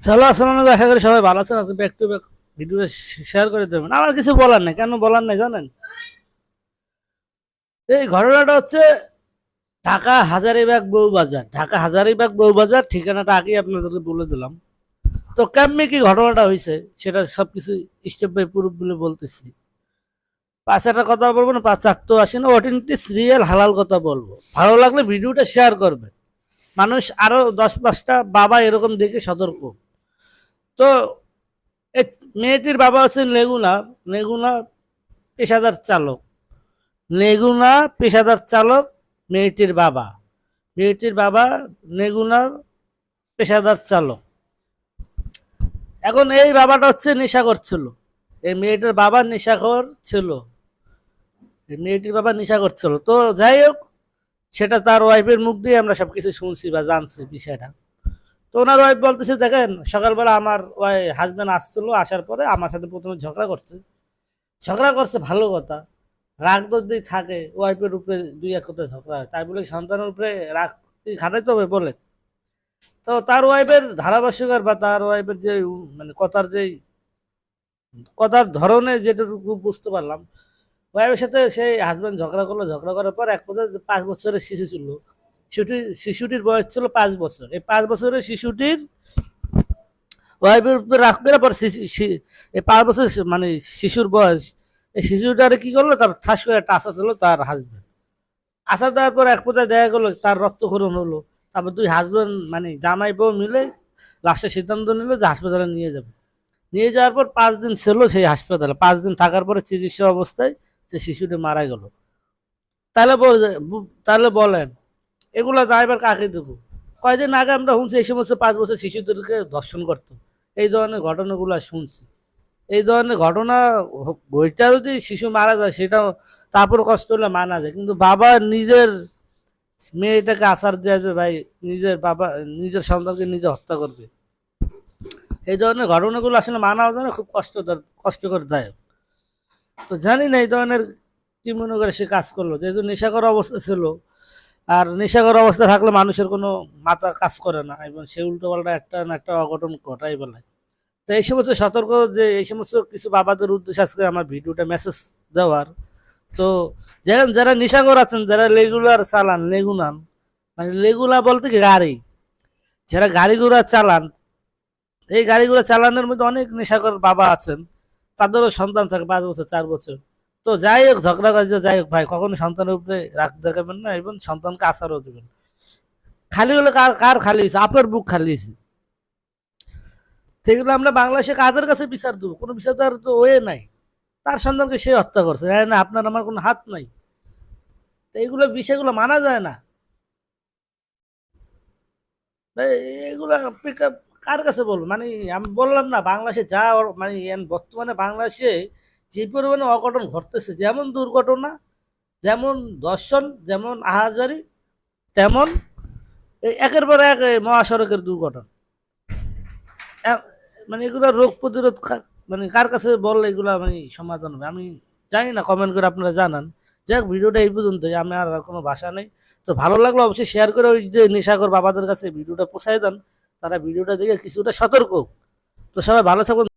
চলো আসসালামু আলাইকুম, আশা করি সবাই ভালো আছেন। আজকে ব্যাক টু ব্যাক ভিডিওটা শেয়ার করে দেবেন। আমার কিছু বলার নাই, কেন বলার নাই জানেন? এই ঘটনাটা হচ্ছে ঢাকা হাজারীবাগ বউবাজার। ঢাকা হাজারীবাগ বউবাজার ঠিকানাটা আগেই আপনাদেরকে বলে দিলাম। তো কেমনি কি ঘটনাটা হয়েছে সেটা সবকিছু স্টেপ বাই প্রুফ বলে বলতেছি। পাঁচ একটা কথা বলবো না, পাঁচ আট তো আসি না, অথেন্টিক রিয়েল হালাল কথা বলবো। ভালো লাগলে ভিডিওটা শেয়ার করবেন, মানুষ আরো 10-5টা বাবা এরকম দেখে সতর্ক। তো এই মেয়েটির বাবা হচ্ছেন লেগুনা। লেগুনা পেশাদার চালক। লেগুনা পেশাদার চালক। মেয়েটির বাবা, মেয়েটির বাবা নেগুনার পেশাদার চালক। এখন এই বাবাটা হচ্ছে নেশাখোর ছিল। এই মেয়েটির বাবা নেশাখোর ছিল। এই মেয়েটির বাবা নেশাখোর ছিল। তো যাই হোক, সেটা তার ওয়াইফের মুখ দিয়ে আমরা সবকিছু শুনছি বা জানছি বিষয়টা। তো ওনার ওয়াইফ বলতেছে, দেখেন সকালবেলা আমার ওই হাজব্যান্ড আসছিল, আসার পরে আমার সাথে প্রথমে ঝগড়া করছে। ঝগড়া করছে ভালো কথা, রাগ যদি থাকে ওয়াইফের উপরে দুই এক কথা ঝগড়া হয়, তাই বলে সন্তানের উপরে রাগ খাটাইতে হবে বলে? তো তার ওয়াইফের ধারাভাষ্যকার বা তার ওয়াইফের যে মানে কথার ধরনের যেটুকু বুঝতে পারলাম, ওয়াইফের সাথে সেই হাজব্যান্ড ঝগড়া করলো। ঝগড়া করার পর এক পর্যায়ে 5 বছরের শিশু ছিল। শিশুটির বয়স ছিল 5 বছর। এই 5 বছরের শিশুটির ওয়াইফের উপরে রাগ করে পর এই 5 বছর মানে শিশুর বয়স, এই শিশুটারে কি করলো, তার ঠাস করে একটা আশা দিল তার হাজব্যান্ড। আশা দেওয়ার পর এক পর্যায়ে দেখা গেলো তার রক্তক্ষরণ হলো। তারপর দুই হাজব্যান্ড মানে জামাই বউ মিলে লাস্টে সিদ্ধান্ত নিল যে হাসপাতালে নিয়ে যাবে। নিয়ে যাওয়ার পর 5 দিন ছিল সেই হাসপাতালে। 5 দিন থাকার পরে চিকিৎসা অবস্থায় সে শিশুটি মারা গেল। তাহলে তাহলে বলেন এগুলা দায়ভার কাকে দেবো? কয়দিন আগে আমরা শুনছি এই সমস্ত 5 বছর শিশুদেরকে ধর্ষণ করতো। এই ধরনের ঘটনাগুলো শুনছি। এই ধরনের ঘটনা বইটা যদি শিশু মারা যায় সেটাও তারপর কষ্ট হলে মানা যায়, কিন্তু বাবা নিজের মেয়েটাকে আছাড় দেওয়া যে ভাই নিজের বাবা নিজের সন্তানকে নিজে হত্যা করবে, এই ধরনের ঘটনাগুলো আসলে মানাও যায় না, খুব কষ্টকর দায়ক। তো জানি না এই ধরনের কি মনে করে সে কাজ করলো, যেহেতু নেশাকর অবস্থা ছিল। আর নেশাকর অবস্থা থাকলে মানুষের কোনো মাথা কাজ করে না এবং সে উল্টো পাল্টা একটা না একটা অঘটন ঘটাই বেলায়। তো এই সমস্ত সতর্ক, যে এই সমস্ত কিছু বাবাদের উদ্দেশ্যে আজকে আমার ভিডিওটা মেসেজ দেওয়ার। তো যারা নেশাখোর আছেন, যারা রেগুলার চালান লেগুনান, মানে লেগুলা বলতে কি গাড়ি, যারা গাড়ি ঘোড়া চালান, এই গাড়ি ঘোড়া চালানোর মধ্যে অনেক নেশাখোর বাবা আছেন। তাদেরও সন্তান থাকে 5 বছর 4 বছর। তো যাই হোক, ঝগড়া কাজে যাই হোক ভাই, কখনো সন্তানের উপরে রাগ দেখাবেন না এবং সন্তানকে আশারও দেবেন। খালি হলে কার কার খালি হয়েছে? আপনার বুক খালি হয়েছে। সেগুলো আমরা বাংলাদেশে কাদের কাছে বিচার দেবো? কোনো বিচার দেওয়ার তো ওয়ে নাই। তার সন্তানকে সে হত্যা করছে, না আপনার আমার কোনো হাত নাই। তো এইগুলো বিষয়গুলো মানা যায় না। এগুলো কার কাছে বলবো? মানে আমি বললাম না, বাংলাদেশে যা মানে বর্তমানে বাংলাদেশে যে পরিমাণে অঘটন ঘটতেছে, যেমন দুর্ঘটনা, যেমন দর্শন, যেমন আহাজারি, তেমন একের পর এক মহাসড়কের দুর্ঘটনা। মানে এগুলো রোগ প্রতিরোধ মানে কার কাছে বললে এগুলা মানে সমাধান হবে আমি জানি না, কমেন্ট করে আপনারা জানান। যাই হোক, ভিডিওটা এই পর্যন্তই, আমি আর কোনো ভাষা নেই। তো ভালো লাগলো অবশ্যই শেয়ার করে ওই যে নেশাখোর বাবাদের কাছে ভিডিওটা পৌঁছায় দেন, তারা ভিডিওটা দেখে কিছুটা সতর্ক। তো সবাই ভালো থাকুন।